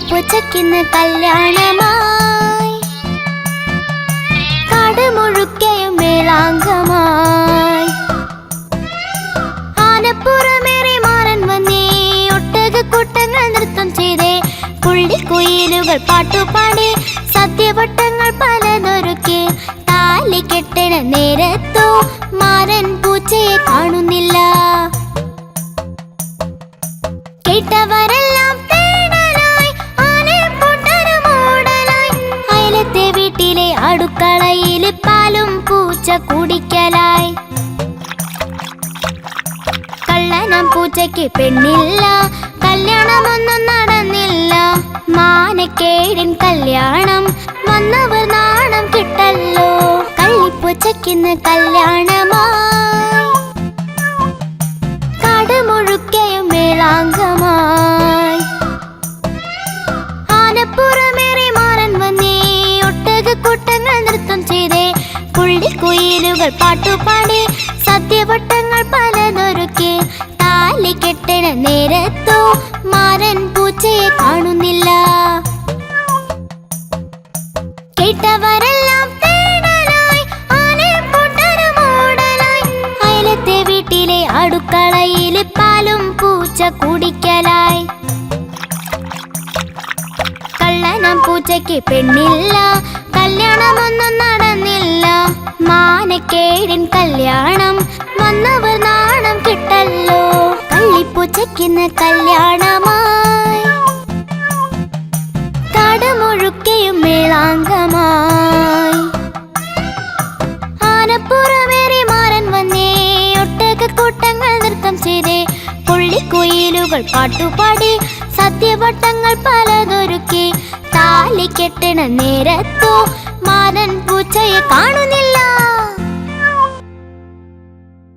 കള്ളിപ്പൂച്ചക്കിന്ന് കല്യാണമായി, കാട് മുഴുക്കയും മേളാങ്കമായി. ആനപ്പുറമേറി മാറൻ വന്നേ, ഒട്ടകക്കൂട്ടങ്ങൾ നൃത്തം ചെയ്തേ, പുള്ളിക്കുയിലുകൾ പാട്ടുപാടി, സദ്യവട്ടങ്ങൾ പലതൊരുക്കി. താലി കെട്ടണ നേരത്തോ മാരൻ പൂച്ചയെ കാണുന്നില്ല. കേട്ടവരെല്ലാം തേടലായി, ആനപ്പൂട്ടനും ഓടലായി. അയലത്തെ വീട്ടിലെ അടുക്കളയിൽ പാലും പൂച്ച കുടിക്കലായി. കള്ളനം പൂച്ചയ്ക്ക് പെണ്ണില്ല, കല്യാണമൊന്നും നടന്നില്ല. മാനക്കേടിൻ കല്യാണം വന്നവർ നാണം കിട്ടല്ലോ. കള്ളിപ്പൂച്ചക്കിന്ന് കല്യാണമായി, കാട് മുഴുക്കയും മേളാങ്കമായി. ആനപ്പുറമേറി മാറൻ വന്നേ, ഒട്ടകക്കൂട്ടങ്ങൾ നൃത്തം ചെയ്തേ, പുള്ളിക്കുയിലുകൾ പാട്ടുപാടി, സദ്യവട്ടങ്ങൾ പലതൊരുക്കി. താലി കെട്ടണ നേരത്തോ മാരൻ പൂച്ചയെ കാണുന്നില്ല. കേട്ടവരെല്ലാം തേടലായി, ആനപ്പൂട്ടനും ഓടലായി. അയലത്തെ വീട്ടിലെ അടുക്കളയിൽ പാലും പൂച്ച കുടിക്കലായി. കള്ളനം പൂച്ചയ്ക്ക് പെണ്ണില്ല, കല്യാണമൊന്നും നടന്നില്ല. മാനക്കേടിൻ കല്യാണം വന്നവർ നാണം കിട്ടല്ലോ. കള്ളിപ്പൂച്ചക്കിന്ന് കല്യാണമായി, കാട് മുഴുക്കയും മേളാങ്കമായി. ആനപ്പുറമേറി മാറൻ വന്നേ, ഒട്ടകക്കൂട്ടങ്ങൾ നൃത്തം ചെയ്തേ, പുള്ളിക്കുയിലുകൾ പാട്ടുപാടി, സദ്യവട്ടങ്ങൾ പലതൊരുക്കി. താലി കെട്ടണ നേരത്തോ മാരൻ